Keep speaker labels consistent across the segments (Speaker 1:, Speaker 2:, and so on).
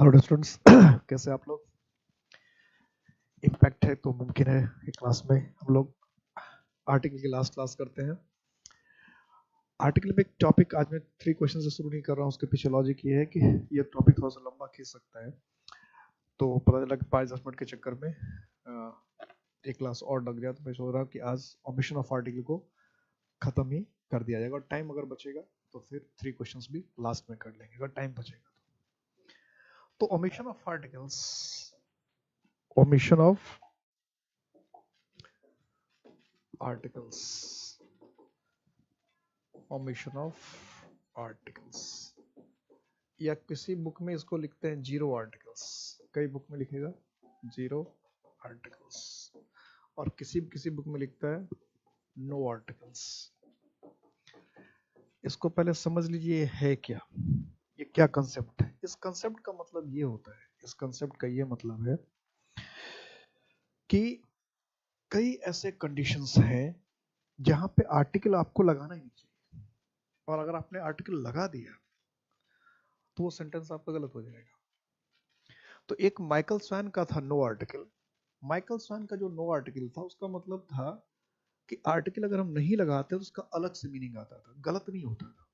Speaker 1: Hello students कैसे आप लोग। इम्पैक्ट है तो मुमकिन है कि क्लास में हम लोग आर्टिकल की लास्ट क्लास करते हैं। आर्टिकल में एक टॉपिक आज मैं 3 क्वेश्चन से शुरू नहीं कर रहा हूँ, उसके पीछे लॉजिक ये है कि ये टॉपिक थोड़ा सा लंबा खींच सकता है, तो पता चला कि 5-10 मिनट के चक्कर में एक क्लास और लग गया, तो मैं सोच रहा हूँ कि आज ओमिशन ऑफ आर्टिकल को खत्म ही कर दिया जाएगा। टाइम अगर बचेगा तो फिर 3 क्वेश्चंस भी लास्ट में कर लेंगे अगर टाइम बचेगा तो omission of articles, omission of articles, omission of articles, या किसी बुक में इसको लिखते हैं 0 आर्टिकल्स, कई बुक में लिखेगा 0 आर्टिकल्स, और किसी बुक में लिखता है नो आर्टिकल्स। इसको पहले समझ लीजिए है क्या, ये क्या कंसेप्ट है। इस कंसेप्ट का मतलब ये होता है, इस कंसेप्ट का ये मतलब है कि कई ऐसे कंडीशंस हैं जहां पे आर्टिकल आपको लगाना ही नहीं चाहिए, और अगर आपने आर्टिकल लगा दिया तो वो सेंटेंस आपका गलत हो जाएगा। तो एक माइकल स्वैन का था नो आर्टिकल। माइकल स्वैन का जो नो आर्टिकल था उसका मतलब था कि आर्टिकल अगर हम नहीं लगाते तो उसका अलग से मीनिंग आता था, गलत नहीं होता था।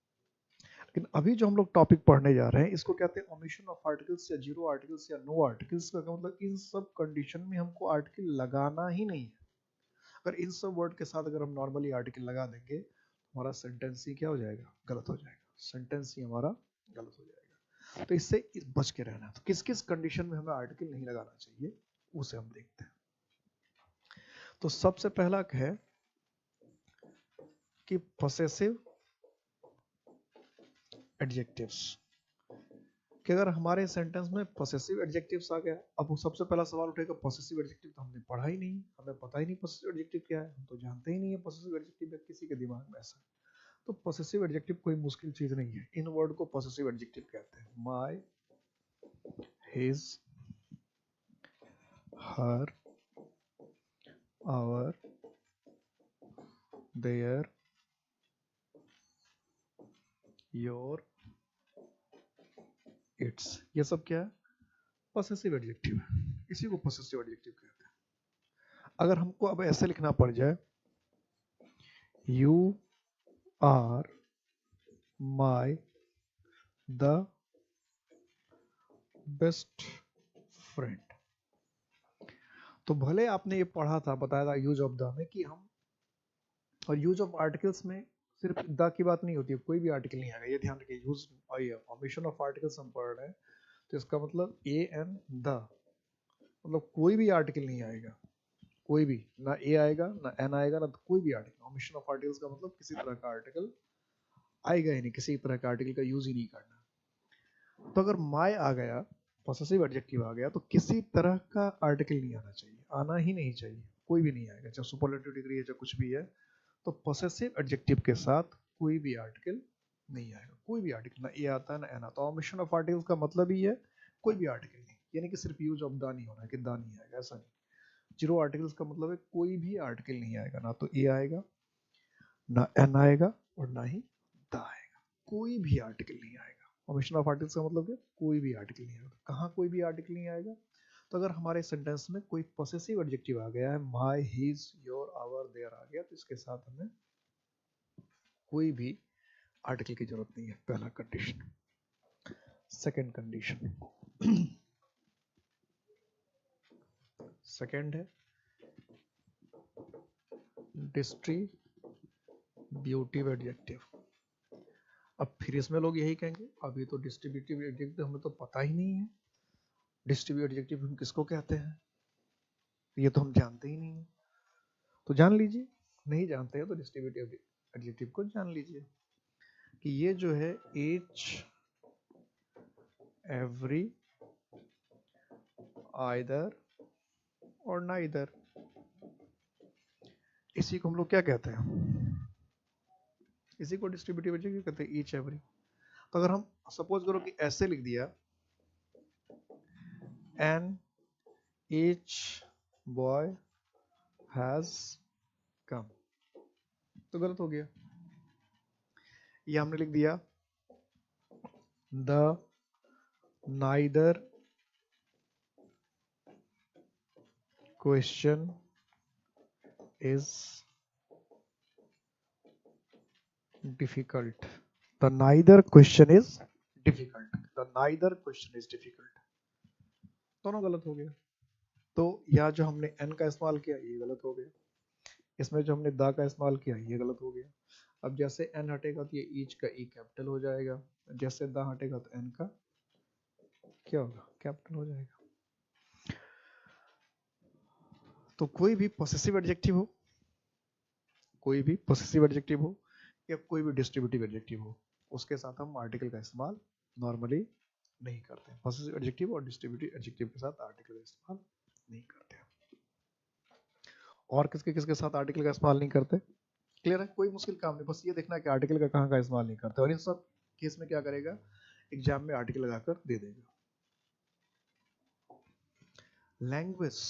Speaker 1: लेकिन अभी जो हम लोग टॉपिक पढ़ने जा रहे हैं इसको कहते हैं ओमिशन ऑफ आर्टिकल्स या 0 आर्टिकल्स या नो आर्टिकल्स। का मतलब इन सब कंडीशन में हमको आर्टिकल लगाना ही नहीं है। अगर इन सब वर्ड के साथ अगर हम नॉर्मली आर्टिकल लगा देंगे हमारा सेंटेंस ही क्या हो जाएगा, गलत हो जाएगा। सेंटेंस ही हमारा गलत हो जाएगा। तो इससे बच के रहना है। तो किस किस कंडीशन में हमें आर्टिकल नहीं लगाना चाहिए उसे हम देखते हैं। तो सबसे पहला है कि पॉसेसिव एडजेक्टिव्स, कि अगर हमारे सेंटेंस में पॉसेसिव एडजेक्टिव्स आ गया, अब वो सबसे पहला सवाल उठेगा पॉसेसिव एडजेक्टिव तो हमने पढ़ा ही नहीं, हमें पता ही नहीं पॉसेसिव एडजेक्टिव क्या है, हम तो जानते ही नहीं है पॉसेसिव एडजेक्टिव किसी के दिमाग में ऐसा। तो पॉसेसिव एडजेक्टिव कोई मुश्किल चीज नहीं है। इन वर्ड को पॉसेसिव एडजेक्टिव कहते हैं। My, his, her, our, their, your, its, ये सब क्या है, पॉसेसिव एडजेक्टिव है। इसी को पॉसेसिव एडजेक्टिव कहते हैं। अगर हमको अब ऐसे लिखना पड़ जाए, you are my the best friend, तो भले आपने ये पढ़ा था, बताया था यूज ऑफ द में कि हम, और यूज ऑफ आर्टिकल्स में सिर्फ द की बात नहीं होती है, कोई भी आर्टिकल नहीं आएगा, ये ध्यान रखिए। यूज ओमिशन ऑफ आर्टिकल्स हम पढ़ रहे हैं तो इसका मतलब ए एन द, मतलब कोई भी आर्टिकल नहीं आएगा, कोई भी, ना ए आएगा ना एन आएगा ना कोई भी आर्टिकल। ओमिशन ऑफ आर्टिकल्स का मतलब किसी तरह का आर्टिकल आएगा ही नहीं, किसी तरह का आर्टिकल का यूज ही नहीं करना। तो अगर माय आ गया, पॉसेसिव एडजेक्टिव आ गया, तो किसी तरह का आर्टिकल नहीं आना चाहिए, आना ही नहीं चाहिए, कोई भी नहीं आएगा, चाहे सुपरलेटिव डिग्री है चाहे कुछ भी है। तो पॉसेसिव एडजेक्टिव के साथ कोई भी आर्टिकल नहीं आएगा, कोई भी आर्टिकल, ना ए आता है ना एन आता। ओमिशन ऑफ आर्टिकल्स का मतलब ही है कोई भी आर्टिकल नहीं, यानी कि सिर्फ यूज ऑफ द नहीं होना है कि द नहीं आएगा, ऐसा नहीं। 0 आर्टिकल्स का मतलब है कोई भी आर्टिकल नहीं आएगा, ना तो ए आएगा ना एन आएगा और ना ही द आएगा, कोई भी आर्टिकल नहीं आएगा। ओमिशन ऑफ आर्टिकल्स का मतलब क्या, कोई भी आर्टिकल नहीं आएगा। कहाँ कोई भी आर्टिकल नहीं आएगा, तो अगर हमारे सेंटेंस में कोई पॉसेसिव एडजेक्टिव आ गया है, my, his, your, our, their आ गया, तो इसके साथ हमें कोई भी आर्टिकल की जरूरत नहीं है, पहला कंडीशन। सेकंड कंडीशन, सेकंड है डिस्ट्रीब्यूटिव एडजेक्टिव। अब फिर इसमें लोग यही कहेंगे अभी तो डिस्ट्रीब्यूटिव एडजेक्टिव हमें तो पता ही नहीं है, डिस्ट्रीब्यूटिव एडजेक्टिव हम किसको कहते हैं, ये तो हम जानते ही नहीं है। तो जान लीजिए, नहीं जानते हैं तो डिस्ट्रीब्यूटिव एडजेक्टिव को जान लीजिए कि ये जो है each, every, either और neither, इसी को हम लोग क्या कहते हैं, इसी को डिस्ट्रीब्यूटिव एडजेक्टिव कहते हैं, each, every। तो अगर हम सपोज करो कि ऐसे लिख दिया, an each boy has come, तो गलत हो गया। ये हमने लिख दिया the neither question is difficult, the neither question is difficult, the neither question is difficult, दोनों गलत हो गया। तो यहाँ जो हमने एन का इस्तेमाल किया ये गलत हो गया, इसमें जो हमने दा का इस्तेमाल किया ये गलत हो गया। अब जैसे एन हटेगा तो ये ईच का ई कैपिटल हो जाएगा, जैसे दा हटेगा तो एन का क्या होगा, कैपिटल हो जाएगा। तो कोई भी पॉसेसिव एडजेक्टिव हो, कोई भी पॉसेसिव एडजेक्टिव हो या कोई भी डिस्ट्रीब्यूटिव एडजेक्टिव हो, उसके साथ हम आर्टिकल का इस्तेमाल नॉर्मली नहीं करते हैं। पॉसेसिव एडजेक्टिव और डिस्ट्रीब्यूटिव एडजेक्टिव के साथ आर्टिकल का इस्तेमाल नहीं करते हैं। और किसके किसके साथ आर्टिकल का इस्तेमाल नहीं करते, क्लियर है, कोई मुश्किल काम नहीं, बस ये देखना है कि आर्टिकल का कहाँ का इस्तेमाल नहीं करते। और इन सब केस में क्या करेगा, एग्जाम में आर्टिकल लगाकर दे देगा। लैंग्वेज,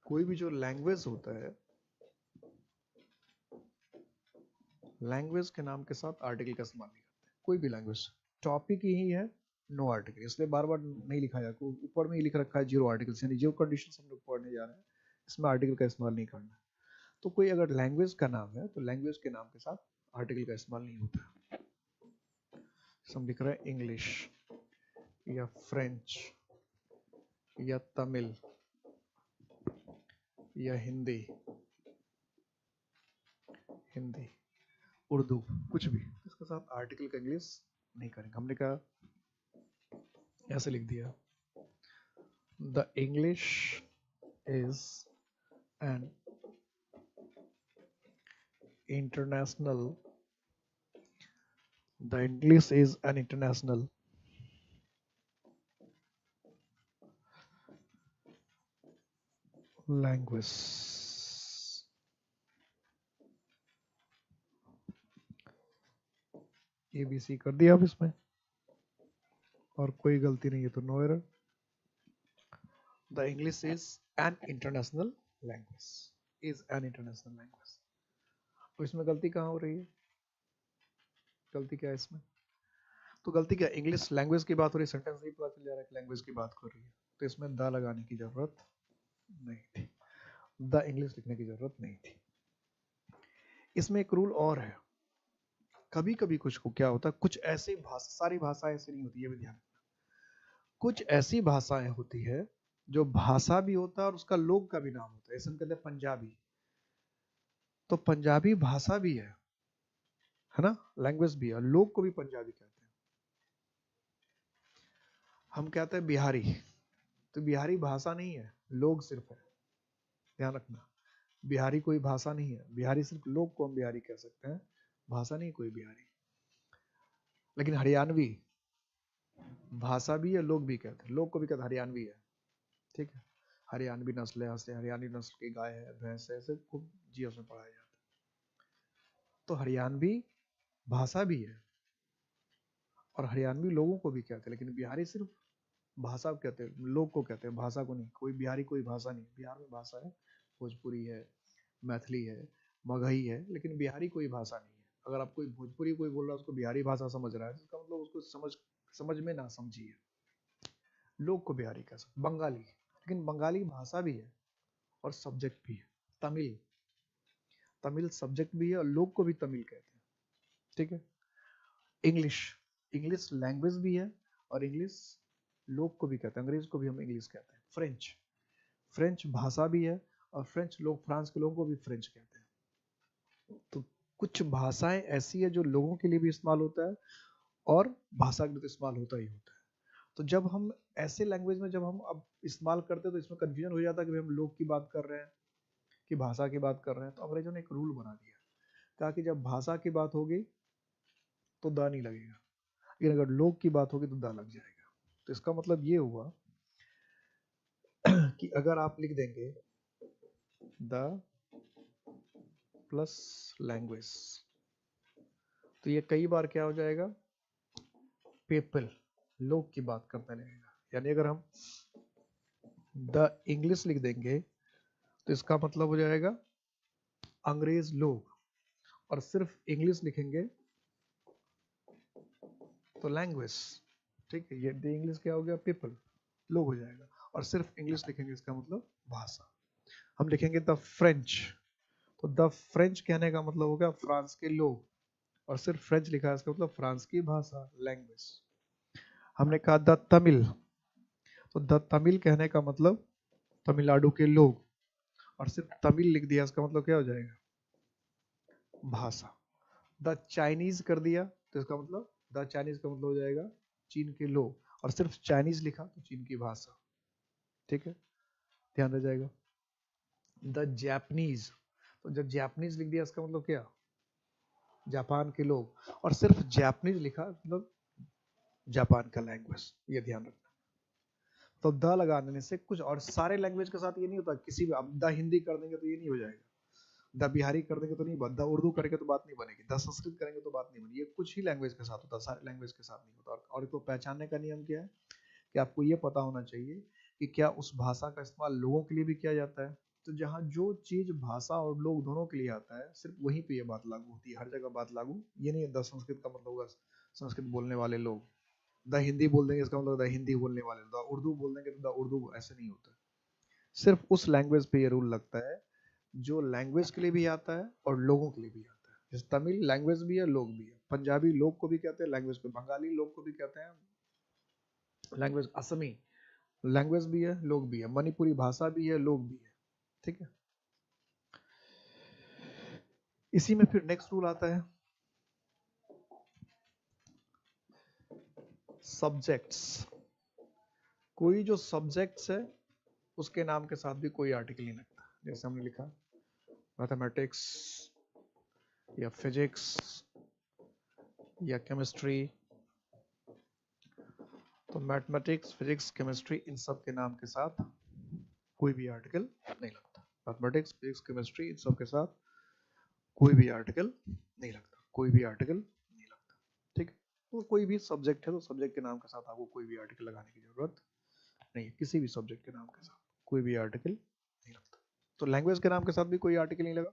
Speaker 1: कोई भी जो लैंग्वेज होता है, लैंग्वेज के नाम के साथ आर्टिकल का इस्तेमाल नहीं करते, कोई भी लैंग्वेज। टॉपिक ही है नो आर्टिकल, इसलिए बार बार नहीं लिखा जाता, ऊपर में ही लिख रखा है जीरो आर्टिकल्स, यानी जो कंडीशन हम लोग पढ़ने जा रहे हैं इसमें आर्टिकल का इस्तेमाल नहीं करना है। तो कोई अगर लैंग्वेज का नाम है तो लैंग्वेज के नाम के साथ आर्टिकल का इस्तेमाल नहीं होता। हम लिख रहे हैं इंग्लिश या फ्रेंच या तमिल या हिंदी, हिंदी उर्दू, कुछ भी, इसके साथ आर्टिकल का इंग्लिश नहीं करेंगे। हमने कहा ऐसे लिख दिया, the English is an international, the English is an international language. ABC कर दिया अब इसमें, और कोई गलती नहीं है तो no error. The English is an international language, is an international language. तो इसमें गलती कहाँ हो रही है, गलती क्या है इसमें, तो गलती क्या, इंग्लिश लैंग्वेज की बात हो रही है, सेंटेंस नहीं पता चल जा रहा है कि लैंग्वेज की बात कर रही है, तो इसमें द लगाने की जरूरत नहीं थी, द इंग्लिश लिखने की जरूरत नहीं थी। इसमें एक रूल और है, कभी कभी कुछ को क्या होता है, कुछ ऐसी भाषा, सारी भाषाएं ऐसी नहीं होती, ये भी ध्यान रखना, कुछ ऐसी भाषाएं होती है जो भाषा भी होता है और उसका लोग का भी नाम होता है। ऐसे हम कहते हैं पंजाबी, तो पंजाबी भाषा भी है ना, लैंग्वेज भी है, लोग को भी पंजाबी कहते हैं। हम कहते हैं बिहारी, तो बिहारी भाषा नहीं है, लोग सिर्फ है, ध्यान रखना, बिहारी कोई भाषा नहीं है, बिहारी सिर्फ लोग को हम बिहारी कह सकते हैं, भाषा नहीं कोई बिहारी। लेकिन हरियाणवी भाषा भी है, लोग भी कहते हैं, लोग को भी कहते हैं हरियाणवी है, ठीक है, हरियाणवी नस्ल है, हरियाणवी नस्ल की गाय है, भैंस है, ऐसे खूब जीएस में पढ़ाया जाता है। तो हरियाणवी भाषा भी है और हरियाणवी लोगों को भी कहते हैं, लेकिन बिहारी सिर्फ भाषा को कहते हैं, लोग को कहते हैं, भाषा को नहीं। कोई बिहारी कोई भाषा नहीं, बिहार में भाषा है, भोजपुरी है, मैथिली है, मगही है, लेकिन बिहारी कोई भाषा नहीं है। अगर आप कोई भोजपुरी कोई बोल रहा है उसको बिहारी भाषा समझ रहा है, इसका मतलब उसको समझ में ना समझिए, लोग को बिहारी कह सकते। बंगाली, लेकिन बंगाली भाषा भी है और सब्जेक्ट भी है। तमिल, तमिल सब्जेक्ट भी है और लोग को भी तमिल कहते हैं, ठीक है। इंग्लिश, इंग्लिश लैंग्वेज भी है और इंग्लिश लोग को भी कहते हैं, अंग्रेज को भी हम इंग्लिश कहते हैं। फ्रेंच, फ्रेंच भाषा भी है और फ्रेंच लोग, फ्रांस के लोगों को भी फ्रेंच कहते हैं। तो कुछ भाषाएं ऐसी है जो लोगों के लिए भी इस्तेमाल होता है और भाषा के लिए तो इस्तेमाल होता ही होता है। तो जब हम ऐसे लैंग्वेज में जब हम अब इस्तेमाल करते हैं तो इसमें कंफ्यूजन हो जाता है कि हम लोग की बात कर रहे हैं कि भाषा की बात कर रहे हैं। तो अंग्रेजों ने एक रूल बना दिया, कहा कि जब भाषा की बात होगी तो दा नहीं लगेगा, लेकिन अगर लोग की बात होगी तो दा लग जाएगा। तो इसका मतलब ये हुआ कि अगर आप लिख देंगे द प्लस लैंग्वेज, तो ये कई बार क्या हो जाएगा, पीपल, लोग की बात करने लगेगा। यानी अगर हम द इंग्लिश लिख देंगे तो इसका मतलब हो जाएगा अंग्रेज लोग, और सिर्फ इंग्लिश लिखेंगे तो लैंग्वेज, ठीक है, ये द इंग्लिश क्या हो गया, पीपल, लोग हो जाएगा। और सिर्फ इंग्लिश लिखेंगे इसका मतलब भाषा। हम लिखेंगे द फ्रेंच, तो द फ्रेंच कहने का मतलब हो गया फ्रांस के लोग, और सिर्फ फ्रेंच लिखा है इसका मतलब फ्रांस की भाषा, लैंग्वेज। हमने कहा द तमिल, तो द तमिल कहने का मतलब तमिलनाडु के लोग, और सिर्फ तमिल लिख दिया, इसका मतलब क्या हो जाएगा, भाषा। द चाइनीज कर दिया तो इसका मतलब द चाइनीज का मतलब हो जाएगा चीन के लोग, और सिर्फ चाइनीज लिखा तो चीन की भाषा। ठीक है, ध्यान रह जाएगा। द जैपनीज, तो जब जैपनीज लिख दिया इसका मतलब क्या, जापान के लोग, और सिर्फ जैपनीज लिखा मतलब जापान का लैंग्वेज, ये ध्यान रखना। तो द लगाने से कुछ, और सारे लैंग्वेज के साथ ये नहीं होता, किसी भी अब द हिंदी कर देंगे तो ये नहीं हो जाएगा, द बिहारी कर देंगे तो नहीं बनता, उर्दू करेंगे तो बात नहीं बनेगी, द संस्कृत करेंगे तो बात नहीं बनेगी। ये कुछ ही लैंग्वेज के साथ होता है, सारे लैंग्वेज के साथ नहीं होता। और इसको पहचानने का नियम क्या है कि आपको ये पता होना चाहिए कि क्या उस भाषा का इस्तेमाल लोगों के लिए भी किया जाता है। तो जहाँ जो चीज भाषा और लोग दोनों के लिए आता है, सिर्फ वहीं पे ये बात लागू होती है, हर जगह बात लागू ये नहीं है। द संस्कृत का मतलब होगा संस्कृत बोलने वाले लोग, द हिंदी बोल देंगे इसका मतलब द हिंदी बोलने वाले, द उर्दू बोल देंगे तो द उर्दू, ऐसे नहीं होता। सिर्फ उस लैंग्वेज पे ये रूल लगता है जो लैंग्वेज के लिए भी आता है और लोगों के लिए भी आता है। जैसे तमिल लैंग्वेज भी है, लोग भी है, पंजाबी लोग को भी कहते हैं लैंग्वेज को, बंगाली लोग को भी कहते हैं लैंग्वेज, असमी लैंग्वेज भी है, लोग भी है, मणिपुरी भाषा भी है, लोग भी है। ठीक है, इसी में फिर नेक्स्ट रूल आता है सब्जेक्ट्स। कोई जो सब्जेक्ट्स है उसके नाम के साथ भी कोई आर्टिकल नहीं लगता। जैसे हमने लिखा मैथमेटिक्स या फिजिक्स या केमिस्ट्री, तो मैथमेटिक्स, फिजिक्स, केमिस्ट्री, इन सब के नाम के साथ कोई भी आर्टिकल नहीं लगता। मैथमेटिक्स, फिजिक्स, केमिस्ट्री, इन सब के साथ कोई भी आर्टिकल नहीं लगता, कोई भी आर्टिकल नहीं लगता। ठीक है, तो कोई भी सब्जेक्ट है तो सब्जेक्ट के नाम के साथ आपको कोई भी आर्टिकल लगाने की जरूरत नहीं है। किसी भी सब्जेक्ट के नाम के साथ कोई भी आर्टिकल नहीं लगता। तो लैंग्वेज के नाम के साथ भी कोई आर्टिकल नहीं लगा,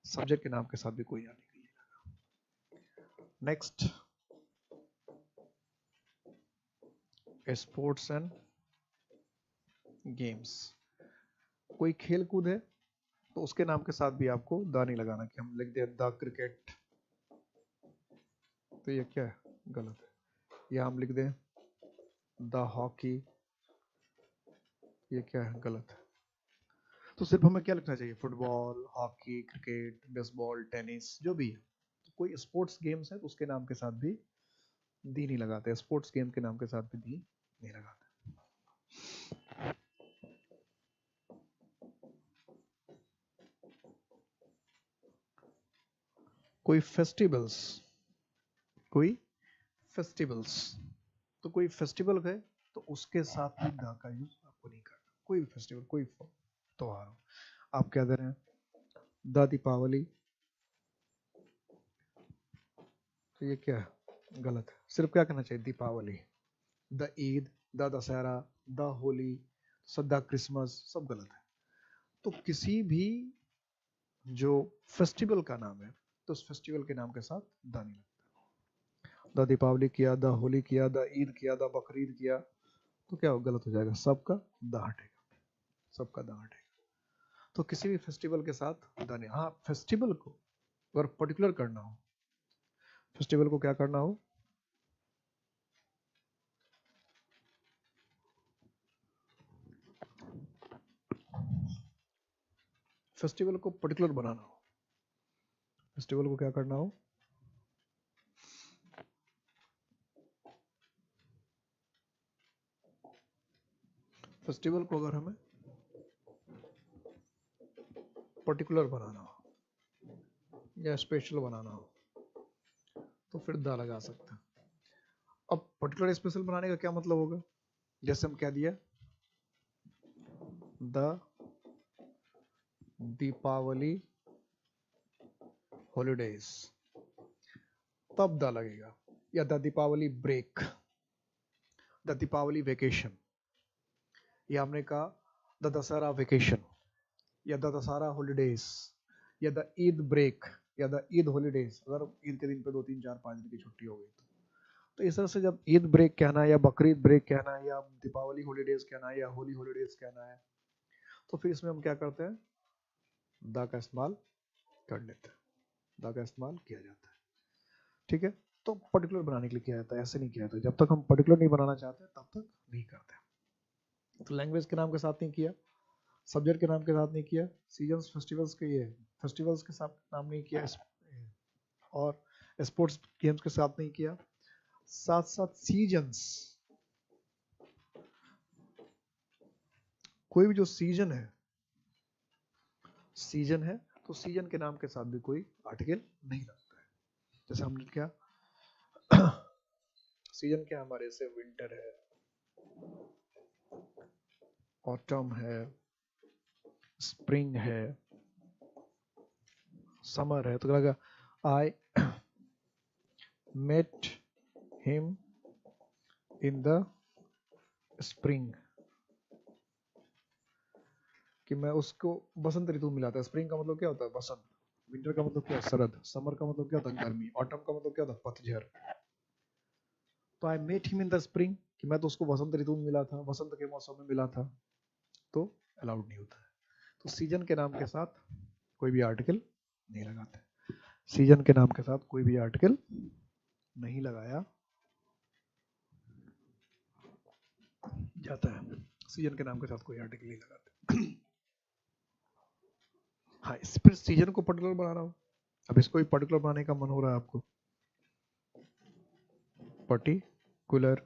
Speaker 1: सब्जेक्ट के नाम के साथ भी कोई आर्टिकल नहीं लगा। Next, sports and games. कोई खेल कूद है तो उसके नाम के साथ भी आपको द नहीं लगाना कि हम लिख दे द क्रिकेट, तो ये क्या है, गलत है। या हम लिख दें द हॉकी, ये क्या है, गलत है। तो सिर्फ हमें क्या लिखना चाहिए, football, hockey, cricket, baseball, tennis, जो भी है। तो कोई स्पोर्ट्स गेम्स है तो उसके नाम के साथ भी दी नहीं लगाते, स्पोर्ट्स गेम के नाम के साथ भी दी नहीं लगाते। कोई फेस्टिवल्स, कोई फेस्टिवल्स, तो कोई फेस्टिवल है तो उसके साथ भी द का यूज आपको नहीं करना। कोई भी फेस्टिवल, कोई त्योहार हो, आप क्या दे रहे हैं, द दीपावली, तो ये क्या है, गलत है। सिर्फ क्या कहना चाहिए, Deepavali. The Eid, the Dussehra, the Holi, the Christmas, सब गलत है। तो किसी भी जो फेस्टिवल का नाम है तो उस फेस्टिवल के नाम के साथ द नहीं लगता। द दीपावली किया, द होली किया, द ईद किया, द बकरीद किया, तो क्या हो, गलत हो जाएगा, सबका द हटेगा, सबका द हटेगा। तो किसी भी फेस्टिवल के साथ द नहीं। हाँ, फेस्टिवल को अगर पर्टिकुलर करना हो, फेस्टिवल को क्या करना हो, फेस्टिवल को पर्टिकुलर बनाना हो, फेस्टिवल को क्या करना हो, फेस्टिवल को अगर हमें पर्टिकुलर बनाना हो या स्पेशल बनाना हो तो फिर द लगा सकते हैं। अब पर्टिकुलर स्पेशल बनाने का क्या मतलब होगा, जैसे हम कह दिया द दीपावली हॉलीडेज, तब द लगेगा। या the Deepavali break, the Deepavali vacation, या हमने कहा द दशहरा वेकेशन, या द दशहरा हॉलीडेज, या द ईद ब्रेक, या द ईद हॉलीडेज, अगर ईद के दिन पे 2 3 4 5 दिन की छुट्टी हो गई तो इस तरह से जब ईद ब्रेक कहना है या बकरीद ब्रेक कहना है या दीपावली हॉलीडेज कहना है या होली हॉलीडेज कहना है, तो फिर इसमें हम क्या करते हैं, द का इस्तेमाल कर लेते हैं, द का इस्तेमाल किया जाता है। ठीक है, तो पर्टिकुलर बनाने के लिए किया जाता है, ऐसे नहीं किया जाता। जब तक हम पर्टिकुलर नहीं बनाना चाहते तब तक नहीं करते। तो लैंग्वेज के नाम के साथ नहीं किया, सब्जेक्ट के नाम के साथ नहीं किया, सीजन्स फेस्टिवल्स के ये फेस्टिवल्स के साथ नाम नहीं किया, और स्पोर्ट्स गेम्स के साथ नहीं किया। साथ साथ सीजन्स, कोई भी जो सीजन है, सीजन है तो सीजन के नाम के साथ भी कोई आर्टिकल नहीं लगता है। जैसे हमने क्या सीजन क्या हमारे से विंटर है, ऑटम है, स्प्रिंग है, समर है, तो लगा I met him in the spring, कि मैं उसको बसंत ऋतु मिला था। स्प्रिंग का मतलब क्या होता है, बसंत। विंटर का मतलब क्या है, शरद। समर का मतलब क्या होता है, गर्मी। ऑटम का मतलब क्या होता है, पतझड़। तो I met him in the spring, कि मैं तो उसको बसंत ऋतु में मिला था, बसंत के मौसम में मिला था, तो अलाउड नहीं होता है। तो सीजन के नाम के साथ कोई भी आर्टिकल नहीं लगाते, सीजन के नाम के साथ कोई भी आर्टिकल नहीं लगाया जाता है, सीजन के नाम के साथ कोई आर्टिकल नहीं लगाते। हाँ, इस पर सीजन को पर्टिकुलर बना रहा हूँ। अब इसको भी पर्टिकुलर बनाने का मन हो रहा है आपको, पर्टिकुलर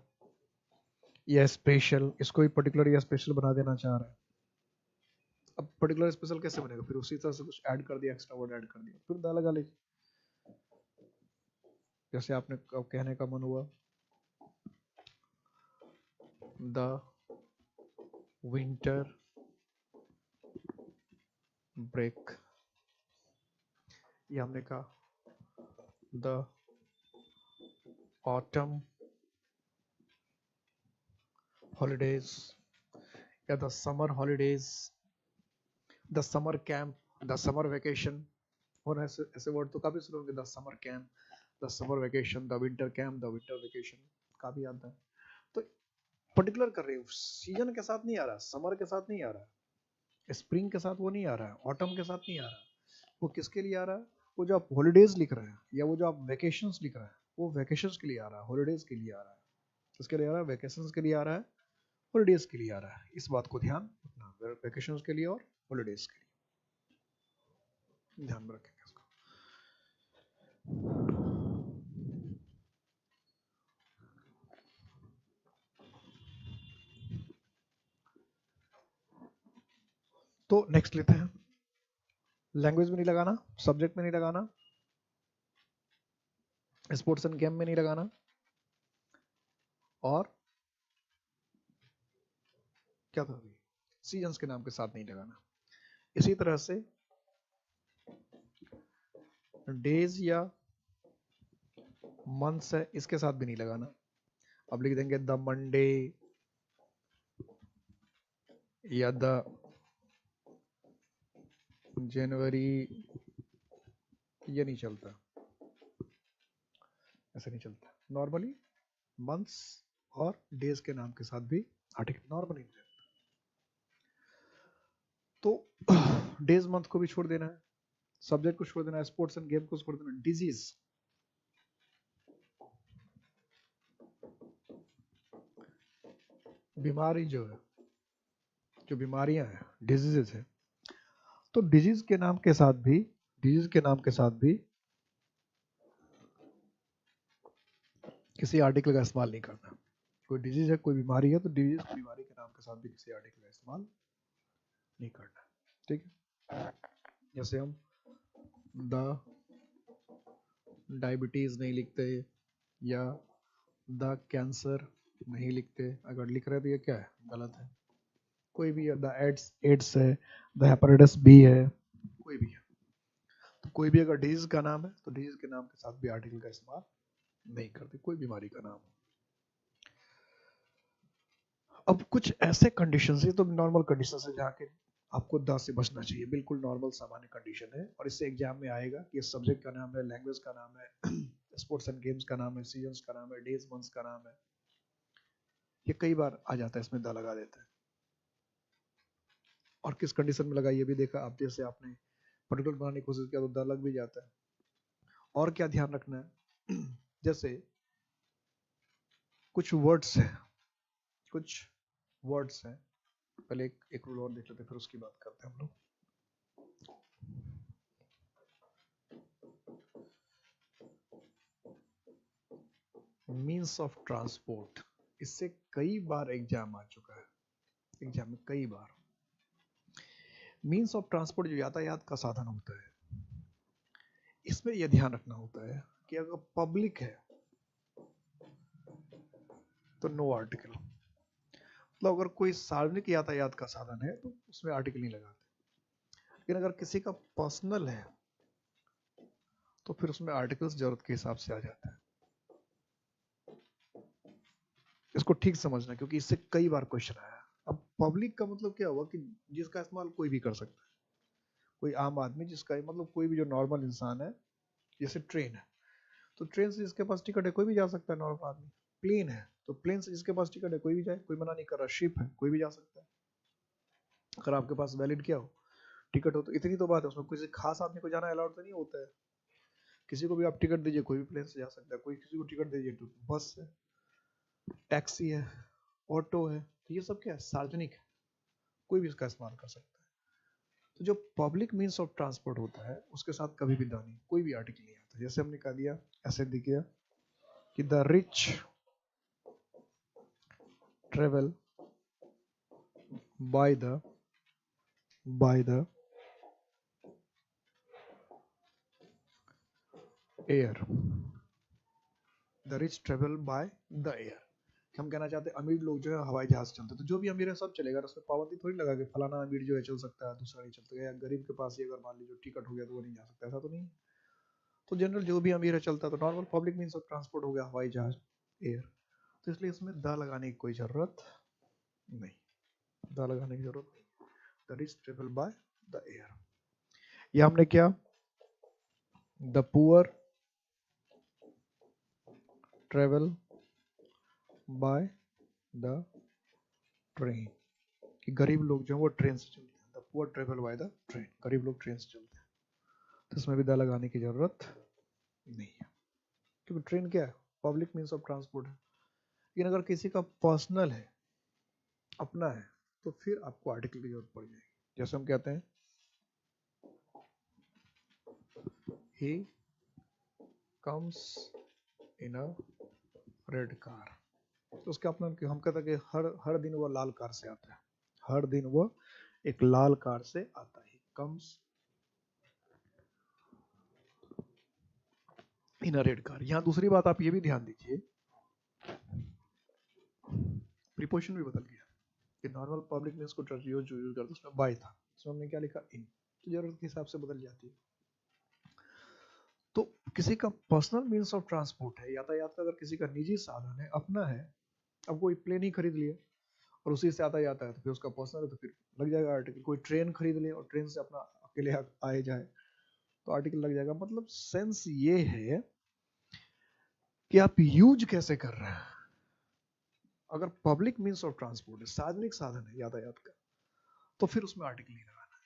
Speaker 1: या स्पेशल, इसको भी पर्टिकुलर या स्पेशल बना देना चाह रहा है। अब पर्टिकुलर स्पेशल कैसे बनेगा, फिर उसी तरह से कुछ ऐड कर दिया, एक्स्ट्रा वर्ड ऐड कर दिया, फिर द लगा लीजिए। जैसे आपने कहने का मन हुआ, द विंटर ब्रेक, ये हमने कहा द ऑटम हॉलीडेज या the summer holidays, the summer camp, the summer vacation, और ऐसे ऐसे वर्ड तो काफी सुने होंगे, the summer camp, the summer vacation, the winter camp, the winter vacation, काफी आता है। तो पर्टिकुलर कर रही हूँ, सीजन के साथ नहीं आ रहा, समर के साथ नहीं आ रहा, स्प्रिंग के साथ वो नहीं आ रहा है, ऑटम के साथ नहीं आ रहा, वो किसके लिए आ रहा है, वो जो आप हॉलीडेज लिख रहे हैं या वो जो आप वेकेशंस लिख रहे हैं, वो वेकेशंस के लिए आ रहा है, हॉलीडेज के लिए आ रहा है। किसके लिए आ रहा है, वेकेशंस के लिए आ रहा है, हॉलीडेज के लिए आ रहा है। इस बात को ध्यान रखना, वेकेशंस के लिए और हॉलीडेज के लिए ध्यान में रखेंगे इसको। तो नेक्स्ट लेते हैं, लैंग्वेज में नहीं लगाना, सब्जेक्ट में नहीं लगाना, स्पोर्ट्स एंड गेम में नहीं लगाना, और क्या था, सीजन्स के नाम के साथ नहीं लगाना। इसी तरह से डेज या मंथ्स है, इसके साथ भी नहीं लगाना। अब लिख देंगे द मंडे या द जनवरी, ये नहीं चलता, ऐसे नहीं चलता। नॉर्मली मंथ्स और डेज के नाम के साथ भी आर्टिकल नॉर्मली। तो डेज मंथ को भी छोड़ देना है, सब्जेक्ट को छोड़ देना है, स्पोर्ट्स एंड गेम को छोड़ देना है। डिजीज, बीमारी जो है, जो बीमारियां हैं, डिजीजेस है, तो डिजीज के नाम के साथ भी, डिजीज के नाम के साथ भी किसी आर्टिकल का इस्तेमाल नहीं करना। कोई डिजीज है, कोई बीमारी है, तो डिजीज बीमारी के नाम के साथ भी किसी आर्टिकल का इस्तेमाल नहीं करना। ठीक है, जैसे हम द डायबिटीज नहीं लिखते या द कैंसर नहीं लिखते। अगर लिख रहे हैं तो ये क्या है, गलत है। कोई भी है, द एड्स है, द हेपेटाइटिस बी है, कोई भी है, तो कोई भी अगर डिजीज का नाम है तो डिजीज के नाम के साथ भी आर्टिकल का इस्तेमाल नहीं करते, कोई बीमारी का नाम। अब कुछ ऐसे कंडीशंस, ये तो नॉर्मल कंडीशंस है जहाँ के आपको द से बचना चाहिए, बिल्कुल नॉर्मल सामान्य कंडीशन है। और इससे एग्जाम में आएगा कि सब्जेक्ट का नाम है, लैंग्वेज का नाम है, स्पोर्ट्स एंड गेम्स का नाम है, सीजन्स का नाम है, डेज मंथ्स का नाम है। ये कई बार आ जाता है, इसमें द लगा देते हैं। और किस कंडीशन में लगा ये भी देखा आप, जैसे आपने पर्टिकुलर बनाने की कोशिश किया तो द लग भी जाता है। और क्या ध्यान रखना है, जैसे कुछ वर्ड्स हैं, कुछ वर्ड्स हैं, पहले एक रूल और देख लेते हैं, फिर उसकी बात करते हैं हम लोग। मीन्स ऑफ ट्रांसपोर्ट, इससे कई बार एग्जाम आ चुका है, एग्जाम में कई बार। मीन्स ऑफ ट्रांसपोर्ट जो यातायात का साधन होता है, इसमें यह ध्यान रखना होता है कि अगर पब्लिक है तो नो आर्टिकल। मतलब अगर कोई सार्वजनिक यातायात का साधन है तो उसमें आर्टिकल नहीं लगाते। लेकिन अगर किसी का पर्सनल है तो फिर उसमें आर्टिकल्स जरूरत के हिसाब से आ जाता है। इसको ठीक समझना, क्योंकि इससे कई बार क्वेश्चन आया। अब पब्लिक का मतलब क्या हुआ कि जिसका इस्तेमाल कोई भी कर सकता है, कोई आम आदमी, जिसका मतलब कोई भी जो नॉर्मल इंसान है। जैसे ट्रेन है तो ट्रेन से जिसके पास टिकट है कोई भी जा सकता है, नॉर्मल आदमी। प्लेन है तो प्लेन से जिसके पास टिकट है कोई भी जाए, कोई मना नहीं कर रहा। शिप है, कोई भी जा सकता है, अगर आपके पास वैलिड क्या हो, टिकट हो। तो इतनी तो बात है, उसमें किसी खास आदमी को जाना अलाउड तो नहीं होता है। किसी को भी आप टिकट दीजिए, कोई भी प्लेन से जा सकता है। कोई किसी को टिकट दीजिए तो बस है, टैक्सी है, ऑटो है, तो ये सब क्या है, सार्वजनिक है, कोई भी इसका इस्तेमाल कर सकता है। तो जो पब्लिक मीन्स ऑफ ट्रांसपोर्ट होता है उसके साथ कभी भी दानी कोई भी आर्टिकल नहीं आता। जैसे हमने कह दिया, ऐसे दिया कि the rich travel by the air, the rich travel by the air. हम कहना चाहते हैं अमीर लोग जो है हवाई जहाज चलते हैं, तो जो भी अमीर है सब चलेगा, उसमें पाबंदी थोड़ी लगा के फलाना अमीर जो है चल सकता है, दूसरा नहीं चल सकता। या गरीब के पास ही अगर मान लीजिए टिकट हो गया तो वो नहीं जा सकता, ऐसा तो नहीं। तो जनरल जो भी अमीर है चलता है। तो normal public means of transport हो गया हवाई जहाज, एयर। तो इसलिए इसमें द लगाने की कोई जरूरत नहीं, द लगाने की जरूरत नहीं। The rich travel by the air. ये हमने क्या, the poor travel by the train, कि गरीब लोग जो है वो ट्रेन से चलते हैं। The poor travel by the train, गरीब लोग ट्रेन से चलते हैं। तो इसमें भी द लगाने की जरूरत नहीं है, क्योंकि ट्रेन क्या है, पब्लिक मीन्स ऑफ ट्रांसपोर्ट है। लेकिन अगर किसी का पर्सनल है, अपना है, तो फिर आपको आर्टिकल की जरूरत पड़ जाएगी। जैसे हम कहते हैं he comes in a red car, तो उसका अपना हम कहते हैं कि हर हर दिन वो लाल कार से आता है, हर दिन वो एक लाल कार से आता है। comes in red car. यहां दूसरी बात आप ये भी ध्यान दीजिए, प्रीपोजिशन भी बदल गया कि नॉर्मल पब्लिक में इसको यूज करते, उसमें बाय था, उसमें हमने क्या लिखा, इन। तो जरूरत के हिसाब से बदल जाती है। तो किसी का पर्सनल मीन्स ऑफ ट्रांसपोर्ट है, यातायात का अगर किसी का निजी साधन है, अपना है, अब कोई प्लेन ही खरीद लिया और उसी से आता जाता है, तो फिर उसका पर्सनल है, तो फिर लग जाएगा आर्टिकल। कोई ट्रेन खरीद ले और ट्रेन से अपना अकेले आए जाए तो आर्टिकल लग जाएगा। मतलब सेंस ये है कि आप यूज कैसे कर रहे हैं। अगर पब्लिक मीन्स ऑफ ट्रांसपोर्ट है, सार्वजनिक साधन है यातायात का, तो फिर उसमें आर्टिकल नहीं लगाना है।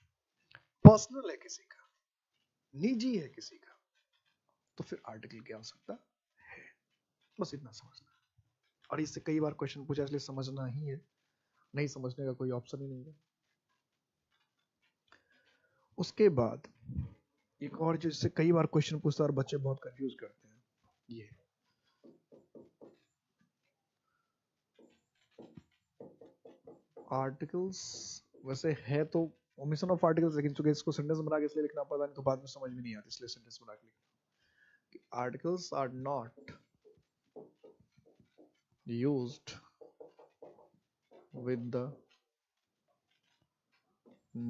Speaker 1: पर्सनल है किसी का, निजी है किसी का, तो फिर आर्टिकल की आवश्यकता है। बस इतना समझना है। और इससे कई बार क्वेश्चन पूछा, इसलिए समझना ही है, नहीं समझने का कोई ऑप्शन ही नहीं है। उसके बाद एक और जो इससे कई बार क्वेश्चन पूछता है और बच्चे बहुत कंफ्यूज करते हैं, ये आर्टिकल्स। वैसे है तो ओमिशन ऑफ आर्टिकल्स, लेकिन चूंकि इसको सेंटेंस बना के इसलिए लिखना पड़ता है, तो बाद में समझ में नहीं आती, इसलिए सेंटेंस बना के लिखना। Articles are not used with the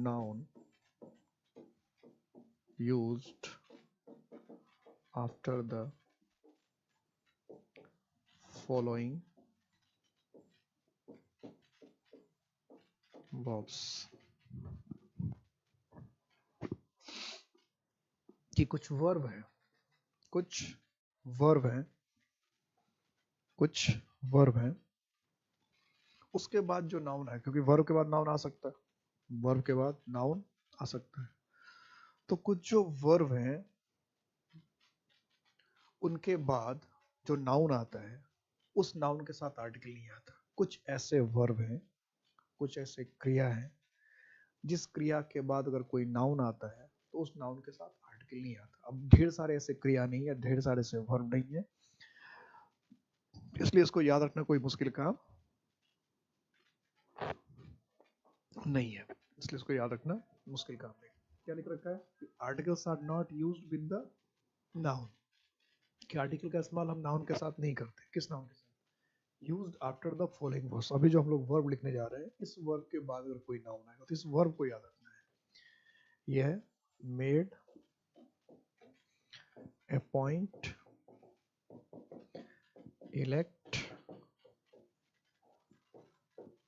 Speaker 1: noun used after the following verbs. कि कुछ वर्ब है, कुछ वर्ब है, कुछ वर्ब है, उसके बाद जो नाउन है, क्योंकि वर्ब के बाद नाउन आ सकता है, वर्ब के बाद नाउन आ सकता है, तो कुछ जो वर्ब हैं उनके बाद जो नाउन आता है उस नाउन के साथ आर्टिकल नहीं आता। कुछ ऐसे वर्ब हैं, कुछ ऐसे क्रिया हैं जिस क्रिया के बाद अगर कोई नाउन आता है तो उस नाउन के साथ आर्टिकल नहीं आता। अब ढेर सारे ऐसे क्रिया नहीं है, ढेर सारे ऐसे वर्ब नहीं है, इसलिए इसको याद रखना कोई मुश्किल काम नहीं है, इसलिए इसको याद रखना मुश्किल काम नहीं। क्या लिख रखा है? Articles are not used with the noun, कि आर्टिकल का इस्तेमाल हम नाउन के साथ नहीं करते। किस नाउन के साथ? Used after the following verbs. अभी जो हम लोग वर्ब लिखने जा रहे हैं, इस वर्ब के बाद अगर कोई नाउन आएगा तो इस वर्ब को याद रखना है। यह made, appoint, elect,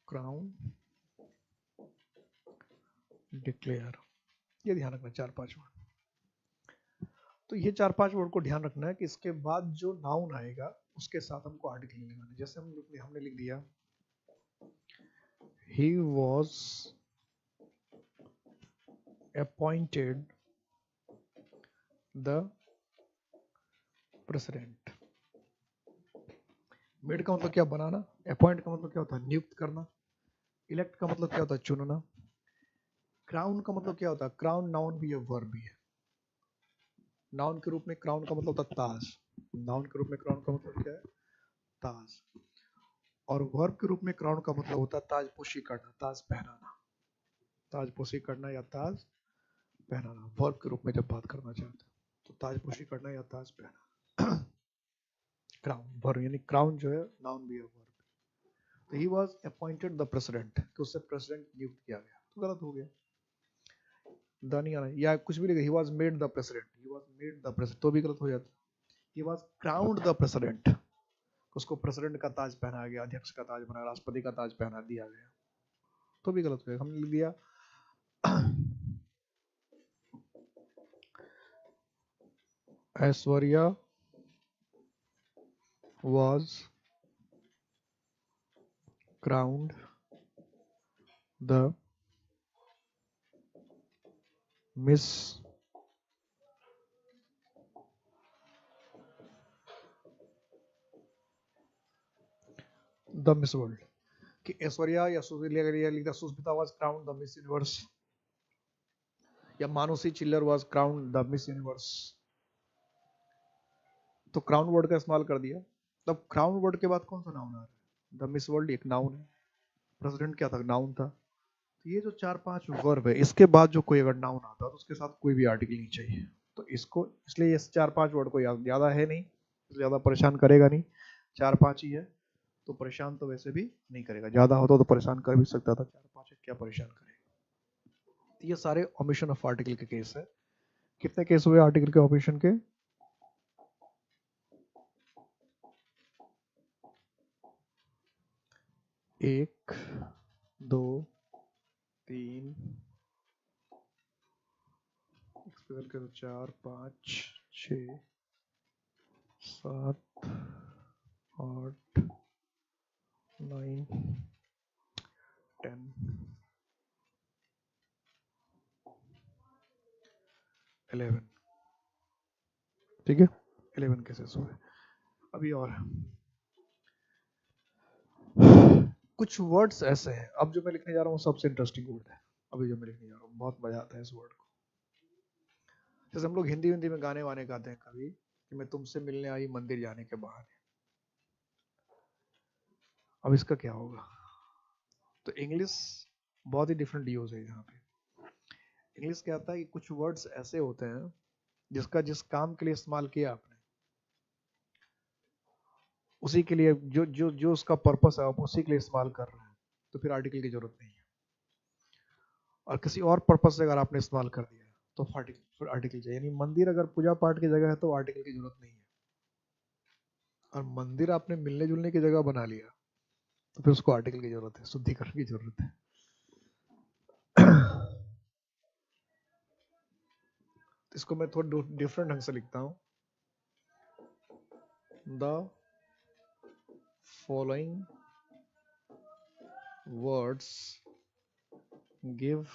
Speaker 1: crown, declare, ये ध्यान रखना, 4-5 वर्ड। तो ये 4-5 वर्ड को ध्यान रखना है कि इसके बाद जो नाउन आएगा उसके साथ हमको आर्टिकल नहीं लगाना। जैसे हमने लिख दिया he was appointed the president। Made का मतलब क्या? बनाना। अपॉइंट का मतलब क्या होता है? नियुक्त करना। इलेक्ट का मतलब क्या होता है? चुनना। क्राउन का मतलब क्या होता है? क्राउन नाउन भी है, वर्ब भी है। नाउन के रूप में क्राउन का मतलब होता है ताज। नाउन के रूप में क्राउन का मतलब क्या है? ताज। और वर्ब के रूप में क्राउन का मतलब होता है ताजपोशी करना, ताज पहनाना। ताजपोशी करना या ताज पहनाना, वर्ब के रूप में जब बात करना चाहते हैं तो ताजपोशी करना या ताज पहनाना। क्राउन वर्ब, यानी क्राउन जो है नाउन भी है, वर्ब। तो he was appointed the president, तो उससे प्रेसिडेंट नियुक्त किया गया, तो गलत हो गया, द नहीं आना, या कुछ भी लिखा he was made the president, he was made the president, तो भी गलत हो जाता। He was crowned the president, उसको प्रेसिडेंट का ताज पहनाया गया, अध्यक्ष का ताज बनाया, राष्ट्रपति का ताज पहना दिया गया, तो भी गलत हो गया। हमने लिख दिया Aishwarya was crowned the Miss World, कि ऐश्वर्या या Sushmita was crowned the Miss Universe, या मानुषी चिल्लर was crowned the Miss Universe। तो क्राउन वर्ड का इस्तेमाल कर दिया। तब क्राउन वर्ड के बाद कौन सा नाउन आ रहा है? द मिस वर्ल्ड एक नाउन है, प्रेसिडेंट क्या था? नाउन था। तो ये जो 4-5 वर्ब है, इसके बाद जो कोई अगर नाउन आता है तो उसके साथ कोई भी आर्टिकल नहीं चाहिए। तो इसको, इसलिए इस 4-5 वर्ड को ज्यादा है नहीं, ज्यादा परेशान करेगा नहीं, 4-5 ही है, तो परेशान तो वैसे भी नहीं करेगा। ज्यादा होता तो परेशान कर भी सकता था, 4-5 क्या परेशान करेगा। तो ये सारे ओमिशन ऑफ आर्टिकल के केस है। कितने केस हुए आर्टिकल के ओमिशन के? 1, 2, 3, 4, 5, 6, 7, 8, 9, 10, 11। ठीक है, 11 केसेस हुए। अभी और कुछ वर्ड्स ऐसे हैं, अब जो मैं लिखने जा रहा हूँ सबसे इंटरेस्टिंग वर्ड है। अभी जो मैं लिखने जा रहा हूँ बहुत मजा आता है इस वर्ड को। जैसे हम लोग हिंदी में गाने वाने गाते हैं कभी, कि मैं तुमसे मिलने आई मंदिर जाने के बहाने। अब इसका क्या होगा? तो इंग्लिश बहुत ही डिफरेंट यूज है यहाँ पे। इंग्लिश क्या आता है कि कुछ वर्ड्स ऐसे होते हैं जिसका जिस काम के लिए इस्तेमाल किया आपने, उसी के लिए जो जो जो उसका पर्पस है आप उसी के लिए इस्तेमाल कर रहे हैं, तो फिर आर्टिकल की जरूरत नहीं है। और किसी और पर्पस से अगर आपने इस्तेमाल कर दिया तो फिर आर्टिकल चाहिए। यानी मंदिर अगर पूजा पाठ की जगह है तो आर्टिकल की जरूरत नहीं है, और मंदिर आपने मिलने जुलने की जगह बना लिया तो फिर उसको आर्टिकल की जरूरत है, शुद्धिकरण की जरूरत है। इसको मैं थोड़ा डिफरेंट ढंग से लिखता हूं। The following words give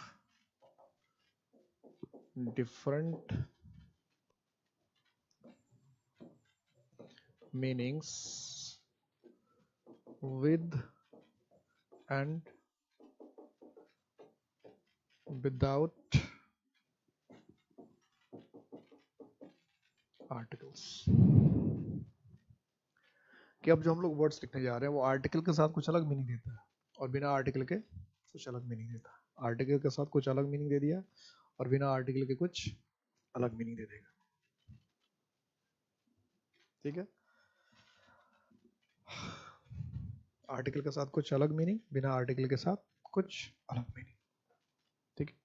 Speaker 1: different meanings with and without articles। कि अब जो हम लोग वर्ड्स लिखने जा रहे हैं वो आर्टिकल के साथ कुछ अलग मीनिंग देता है और बिना आर्टिकल के कुछ अलग मीनिंग देता है। आर्टिकल के साथ कुछ अलग मीनिंग दे दिया और बिना आर्टिकल के कुछ अलग मीनिंग दे देगा। ठीक है, आर्टिकल के साथ कुछ अलग मीनिंग, बिना आर्टिकल के साथ कुछ अलग मीनिंग। ठीक है,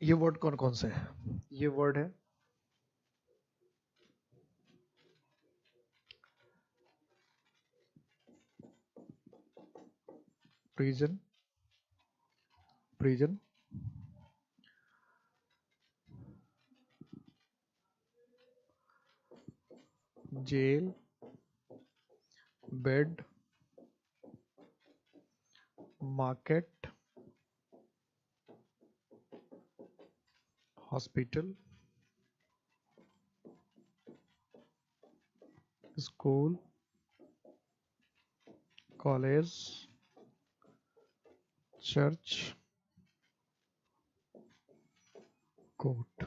Speaker 1: ये वर्ड कौन कौन से हैं? ये वर्ड है prison, prison, jail, bed, market, hospital, school, college, church, court.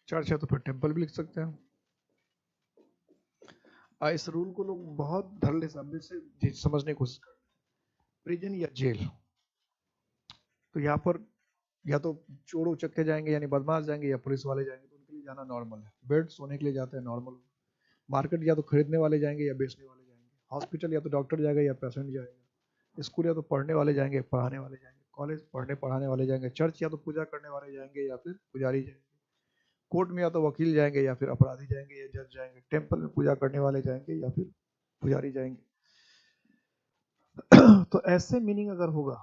Speaker 1: Church है तो फिर टेम्पल भी लिख सकते हैं। इस रूल को लोग बहुत धड़ल्ले शब्द से समझने की कोशिश करते हैं। प्रिजन या जेल, तो यहाँ पर या तो चोर उचक्के जाएंगे यानी बदमाश जाएंगे या पुलिस वाले जाएंगे, तो उनके लिए जाना नॉर्मल है। बेड सोने के लिए जाते हैं, नॉर्मल। मार्केट या तो खरीदने वाले जाएंगे या बेचने वाले जाएंगे। हॉस्पिटल या तो डॉक्टर जाएगा या पेशेंट जाएगा। स्कूल या तो पढ़ने वाले जाएंगे, पढ़ाने वाले जाएंगे। कॉलेज पढ़ने पढ़ाने वाले जाएंगे। चर्च या तो पूजा करने वाले जाएंगे या फिर पुजारी जाएंगे। कोर्ट में या तो वकील जाएंगे या फिर अपराधी जाएंगे या जज जाएंगे। टेम्पल में पूजा करने वाले जाएंगे या फिर पुजारी जाएंगे। तो ऐसे मीनिंग अगर होगा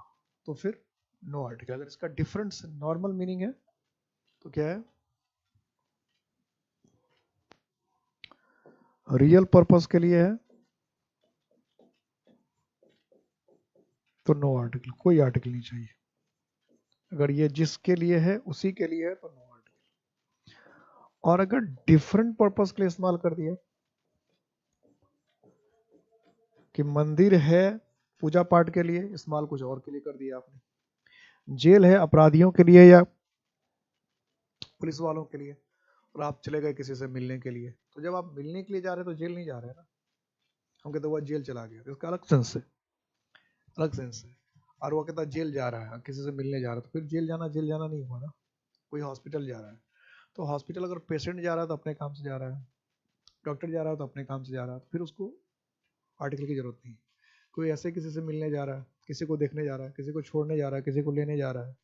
Speaker 1: तो फिर नो आर्टिकल। अगर इसका डिफरेंस नॉर्मल मीनिंग है तो क्या है? रियल पर्पस के लिए है तो नो आर्टिकल, कोई आर्टिकल नहीं चाहिए। अगर ये जिसके लिए है उसी के लिए है तो नो आर्टिकल। और अगर डिफरेंट पर्पस के लिए इस्तेमाल कर दिया कि मंदिर है पूजा पाठ के लिए, इस्तेमाल कुछ और के लिए कर दिया आपने। जेल है अपराधियों के लिए या पुलिस वालों के लिए, और आप चले गए किसी से मिलने के लिए। तो जब आप मिलने के लिए जा रहे हैं तो जेल नहीं जा रहे हैं ना। हम कहते वो जेल चला गया, इसका अलग सेंस है, अलग सेंस है। और वो कहता जेल जा रहा है, किसी से मिलने जा रहा है, तो फिर जेल जाना नहीं हुआ ना। कोई हॉस्पिटल जा रहा है तो हॉस्पिटल अगर पेशेंट जा रहा है तो अपने काम से जा रहा है, डॉक्टर जा रहा है तो अपने काम से जा रहा है, तो फिर उसको आर्टिकल की जरूरत नहीं। कोई ऐसे किसी से मिलने जा रहा है, किसी को देखने जा रहा है, किसी को छोड़ने जा रहा है, किसी को लेने जा रहा है।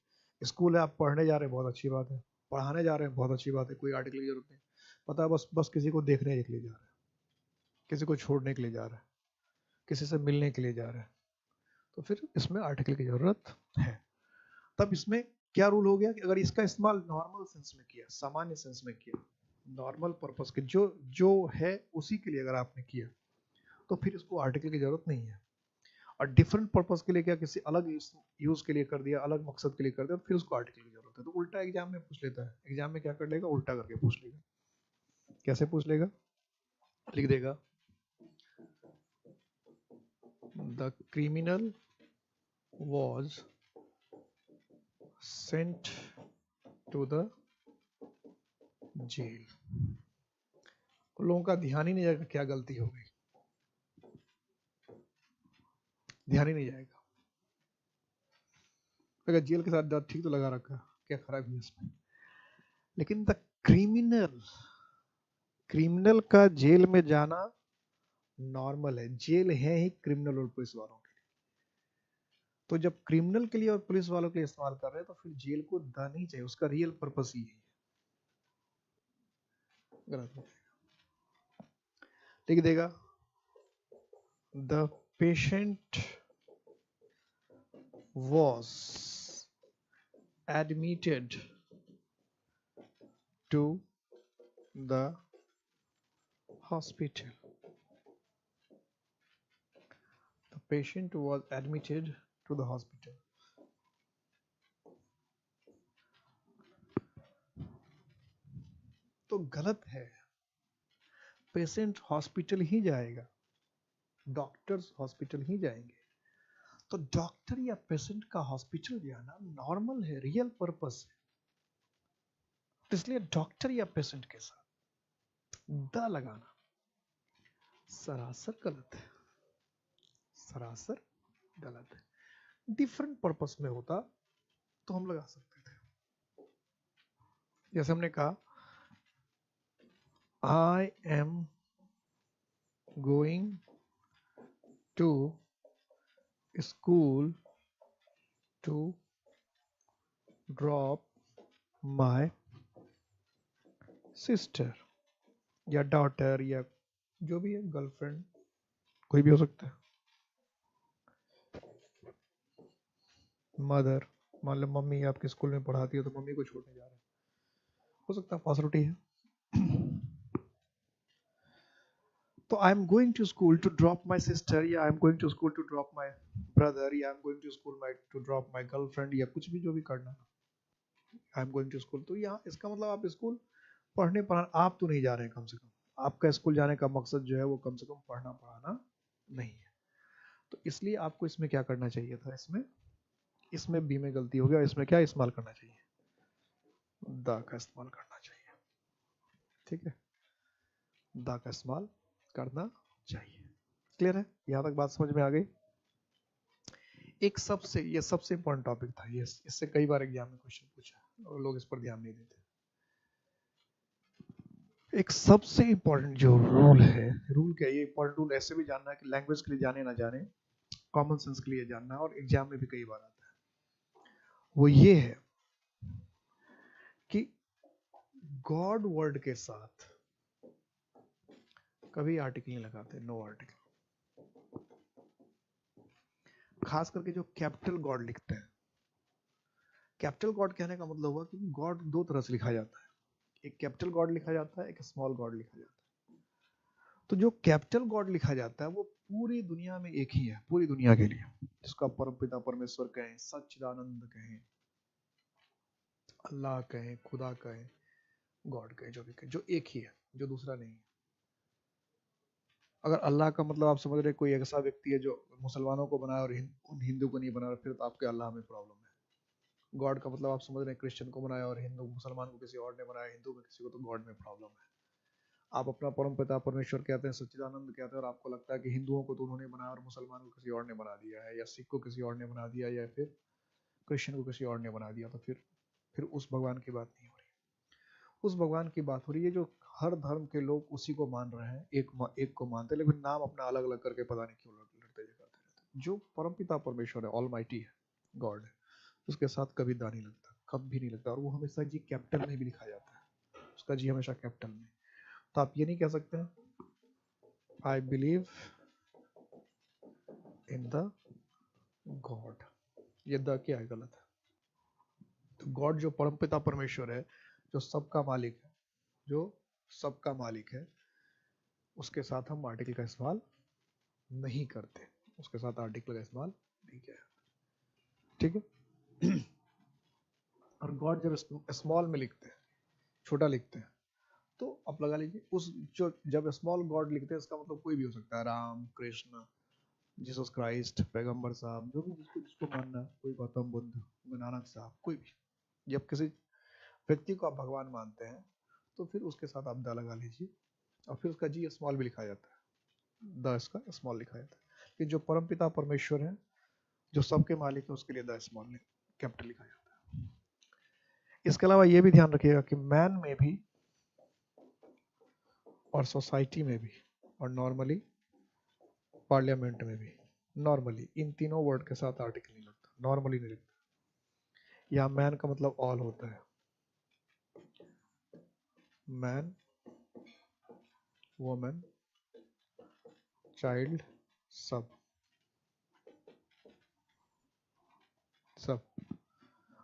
Speaker 1: स्कूल है, आप पढ़ने जा रहे हैं, बहुत अच्छी बात है। पढ़ाने जा रहे हैं, बहुत अच्छी बात है, कोई आर्टिकल की जरूरत नहीं। पता है, बस बस किसी को देखने के लिए जा रहा है, किसी को छोड़ने के लिए जा रहा है, किसी से मिलने के लिए जा रहा है, तो फिर इसमें आर्टिकल की जरूरत है। तब इसमें क्या रूल हो गया कि अगर इसका इस्तेमाल नॉर्मल सेंस में किया, सामान्य सेंस में किया, नॉर्मल पर्पस के जो जो है उसी के लिए अगर आपने किया, तो फिर इसको आर्टिकल की जरूरत नहीं है। और डिफरेंट पर्पस के लिए क्या, किसी अलग यूज के लिए कर दिया, अलग मकसद के लिए कर दिया, तो फिर उसको आर्टिकल की जरूरत है। तो उल्टा एग्जाम में पूछ लेता है। एग्जाम में क्या कर लेगा, उल्टा करके पूछ लेगा। कैसे पूछ लेगा? लिख देगा the criminal was sent to the jail। लोगों का ध्यान ही नहीं जाएगा क्या गलती हो गई, ध्यान ही नहीं जाएगा। अगर जेल के साथ डर ठीक तो लगा रखा, क्या खराब है इसमें? लेकिन द क्रिमिनल, क्रिमिनल का जेल में जाना नॉर्मल है। जेल है ही क्रिमिनल और पुलिस वालों के लिए। तो जब क्रिमिनल के लिए और पुलिस वालों के लिए इस्तेमाल कर रहे हैं तो फिर जेल को द नहीं चाहिए, उसका रियल पर्पस ही है। लिख देगा the patient was admitted to the hospital. The patient was admitted to the hospital. तो गलत है, पेशेंट हॉस्पिटल ही जाएगा, डॉक्टर्स हॉस्पिटल ही जाएंगे। तो डॉक्टर या पेशेंट का हॉस्पिटल जाना नॉर्मल है, रियल पर्पस है। तो इसलिए डॉक्टर या पेशेंट के साथ द लगाना सरासर गलत है, सरासर गलत है। डिफरेंट पर्पस में होता तो हम लगा सकते थे। जैसे हमने कहा I am going to school to drop my sister या डॉटर या जो भी है, गर्लफ्रेंड, कोई भी हो सकता है, मदर, मान लो मम्मी आपके स्कूल में पढ़ाती है तो मम्मी को छोड़ने जा रहे हैं, हो सकता है पॉसिबिलिटी है। तो I am going to school to drop my sister या I am going to school to drop my brother या I am going to school to drop my girlfriend या कुछ भी जो भी करना, I am going to school. तो यहाँ इसका मतलब आप स्कूल पढ़ने पढ़ाना, आप तो नहीं जा रहे हैं, कम से कम आपका स्कूल जाने का मकसद जो है वो कम से कम पढ़ना पढ़ाना नहीं है। तो इसलिए आपको इसमें क्या करना चाहिए था, इसमें बी में गलती हो गया, इसमें क्या इस्तेमाल करना चाहिए, द का इस्तेमाल करना चाहिए। ठीक है, द का इस्तेमाल करना चाहिए। क्लियर है, यहां तक बात समझ में आ गई। ये सबसे इंपॉर्टेंट टॉपिक था, ये इससे कई बार एग्जाम में क्वेश्चन पूछा और लोग इस पर ध्यान नहीं देते। एक सबसे इंपॉर्टेंट जो रूल है, रूल क्या है, ये इंपॉर्टेंट रूल ऐसे भी जानना है कि लैंग्वेज के लिए जाने ना जाने, कॉमन सेंस के लिए जानना है और एग्जाम में भी कई बार आता है। वो ये है कि गॉड वर्ड के साथ कभी आर्टिकल नहीं लगाते, नो आर्टिकल। खास करके जो कैपिटल गॉड लिखते हैं, कैपिटल गॉड कहने का मतलब हुआ कि गॉड दो तरह से लिखा जाता है, एक कैपिटल गॉड लिखा जाता है, एक स्मॉल गॉड लिखा जाता है। तो जो कैपिटल गॉड लिखा जाता है वो पूरी दुनिया में एक ही है, पूरी दुनिया के लिए, जिसका परमपिता परमेश्वर कहें, सच्चिदानंद कहें, अल्लाह कहें, खुदा कहें, गॉड कहें, जो भी कहें, जो एक ही है, जो दूसरा नहीं है। अगर अल्लाह का मतलब आप समझ रहे कोई ऐसा व्यक्ति है जो मुसलमानों को बनाया और हिंदू को नहीं बनाया, फिर तो आपके अल्लाह में प्रॉब्लम है। गॉड का मतलब आप समझ रहे हैं क्रिश्चियन को बनाया और हिंदू मुसलमान को किसी और ने बनाया, हिंदू में किसी को, तो गॉड में प्रॉब्लम है। आप अपना परम पिता परमेश्वर कहते हैं, सच्चिदानंद कहते हैं, और आपको लगता है कि हिंदुओं को तो उन्होंने बनाया और मुसलमान को किसी और ने बना दिया है, या सिख को किसी और ने बना दिया, या फिर क्रिश्चियन को किसी और ने बना दिया, तो फिर उस भगवान की बात नहीं हो रही। उस भगवान की बात हो रही है जो हर धर्म के लोग उसी को मान रहे हैं, एक को मानते हैं, लेकिन नाम अपना अलग अलग करके पता नहीं क्यों लड़ते करते रहते। जो परमपिता परमेश्वर है, ऑलमाइटी है, गॉड है, उसके साथ कभी दा नहीं लगता, कभी नहीं लगता, और वो हमेशा जी कैपिटल में भी लिखा जाता है, उसका जी हमेशा कैपिटल में। तो आप ये नहीं कह सकते I believe in the God, ये द क्या है, गलत है। तो गॉड जो परमपिता परमेश्वर है, जो सबका मालिक है, जो सबका मालिक है, उसके साथ हम आर्टिकल का इस्तेमाल नहीं करते, उसके साथ आर्टिकल का इस्तेमाल नहीं किया। ठीक है। और गॉड जब स्मॉल में लिखते हैं, छोटा लिखते हैं, तो आप लगा लीजिए उस जो जब स्मॉल गॉड लिखते हैं, इसका मतलब कोई भी हो सकता है, राम, कृष्ण, जीसस क्राइस्ट, पैगंबर साहब, जो भी जिसको जिसको मानना, कोई गौतम बुद्ध, नानक साहब, कोई भी। जब किसी व्यक्ति को आप भगवान मानते हैं तो फिर उसके साथ आप द लगा लीजिए, और फिर उसका जी स्मॉल भी लिखा जाता है, द इसका स्मॉल लिखा जाता है। कि जो परमपिता परमेश्वर है, जो सबके मालिक है, उसके लिए द स्मॉल कैपिटल लिखा जाता है। इसके अलावा ये भी ध्यान रखिएगा कि मैन में भी और सोसाइटी में भी और नॉर्मली पार्लियामेंट में भी, नॉर्मली इन तीनों वर्ड के साथ आर्टिकल नहीं लगता, नॉर्मली नहीं लगता। यहाँ मैन का मतलब ऑल होता है, मैन, वुमेन, चाइल्ड, सब।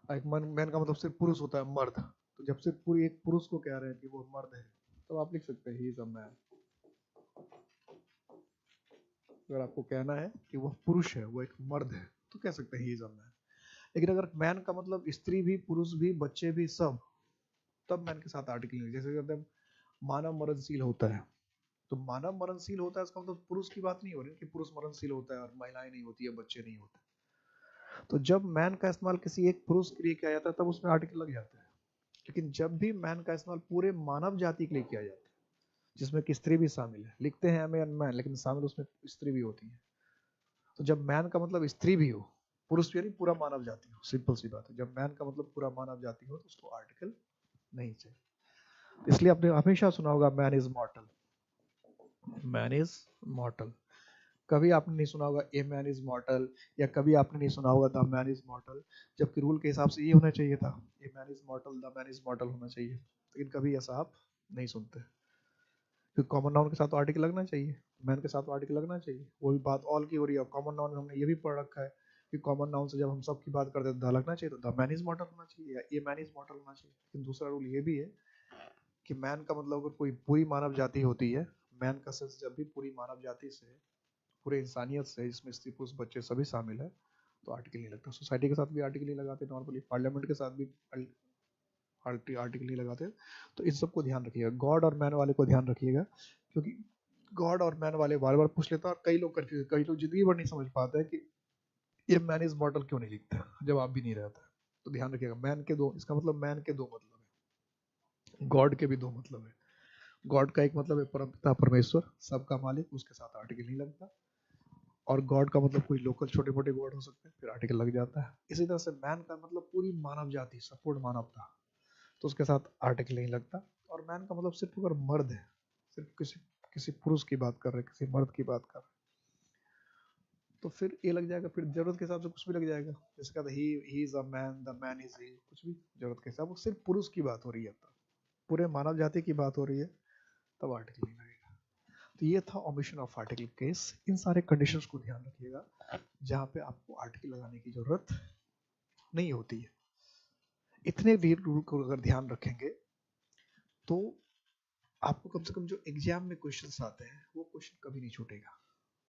Speaker 1: एक मैन का मतलब सिर्फ पुरुष होता है, मर्द। तो जब सिर्फ पूरी एक पुरुष को कह रहे हैं कि वो मर्द है, तो आप लिख सकते हैं ही इज अ मैन। अगर आपको कहना है कि वो पुरुष है, वो एक मर्द है, तो कह सकते हैं ही इज अ मैन। लेकिन अगर मैन का मतलब स्त्री भी, पुरुष भी, बच्चे भी, सब, तब मैन के साथ आर्टिकल नहीं। जैसे कहते हैं मानव मरणशील होता है, तो मानव मरणशील होता है इसका मतलब पुरुष की बात नहीं हो रही कि पुरुष मरणशील होता है और महिलाएं नहीं होती है, बच्चे नहीं होते। तो जब मैन का इस्तेमाल किसी एक पुरुष के लिए किया जाता है तब उसमें आर्टिकल लग जाता है। लेकिन जब भी मैन का इस्तेमाल पूरे मानव जाति के लिए किया जाता है, जिसमें कि स्त्री भी शामिल है, लिखते हैं मैन मैन लेकिन शामिल उसमें स्त्री भी होती है। तो जब मैन का मतलब स्त्री भी हो, पुरुष भी नहीं, पूरा मानव जाति हो, सिंपल सी बात है। जब मैन का मतलब पूरा मानव जाति हो तो उसको आर्टिकल नहीं चाहिए। इसलिए आपने हमेशा सुना होगा मैन इज मॉर्टल, मैन इज मॉर्टल। कभी आपने नहीं सुना होगा ए मैन इज मॉर्टल, या कभी आपने नहीं सुना होगा द मैन इज मॉर्टल। जबकि रूल के हिसाब से ये होना चाहिए था, a man is मॉर्टल, the man is मॉर्टल होना चाहिए। लेकिन कभी ऐसा आप नहीं सुनते, क्योंकि कॉमन नाउन के साथ तो आर्टिकल लगना चाहिए, मैन के साथ तो आर्टिकल लगना चाहिए। वो भी बात ऑल की हो रही है। कॉमन नाउन में हमने ये भी पढ़ रखा है कि कॉमन नाउन से जब हम सब की बात करते हैं तो द लगना चाहिए, तो द मैन इज मॉर्टल होना चाहिए या ए मैन इज मॉर्टल होना चाहिए। लेकिन दूसरा रूल ये भी है कि मैन का मतलब अगर कोई पूरी मानव जाति होती है, मैन का सेंस जब भी पूरी मानव जाति से, पूरे इंसानियत से, जिसमें स्त्री पुरुष बच्चे सभी शामिल है, तो आर्टिकल नहीं लगता। सोसाइटी के साथ भी आर्टिकल नहीं लगाते नॉर्मली, पार्लियामेंट के साथ भी आर्टिकल नहीं लगाते। तो इन सबको ध्यान रखिएगा, गॉड और मैन वाले को ध्यान रखिएगा, क्योंकि गॉड और मैन वाले बार बार पूछ लेता है और कई लोग कंफ्यूज, कई लोग जिंदगी भर नहीं समझ पाते हैं कि ये मैन इज मॉर्टल क्यों नहीं लिखता जब आप भी नहीं रहता। तो ध्यान रखिएगा, मैन के दो, इसका मतलब मैन के दो मतलब है, गॉड के भी दो मतलब है। गॉड का एक मतलब है परमपिता परमेश्वर, सबका मालिक, उसके साथ आर्टिकल नहीं लगता। और गॉड का मतलब कोई लोकल छोटे मोटे गॉड हो सकते हैं, फिर आर्टिकल लग जाता है। इसी तरह से मैन का मतलब पूरी मानव जाति, संपूर्ण मानवता, तो उसके साथ आर्टिकल नहीं लगता। और मैन का मतलब सिर्फ अगर मर्द है, सिर्फ किसी किसी पुरुष की बात कर रहे हैं, किसी मर्द की बात कर रहे हैं, तो फिर ये लग जाएगा। फिर जरूरत के हिसाब से कुछ भी लग जाएगा, जैसे कहते he is a man, the man is he, कुछ भी जरूरत के हिसाब। वो सिर्फ पुरुष की बात हो रही है, तब पूरे मानव जाति की बात हो रही है, तब आर्टिकल नहीं लगेगा। तो ये था ओमिशन ऑफ आर्टिकल केस। इन सारे कंडीशंस को ध्यान रखिएगा जहाँ पे आपको आर्टिकल लगाने की जरूरत नहीं होती है। इतने रूल को अगर ध्यान रखेंगे तो आपको कम से कम जो एग्जाम में क्वेश्चंस आते हैं वो क्वेश्चन कभी नहीं छूटेगा।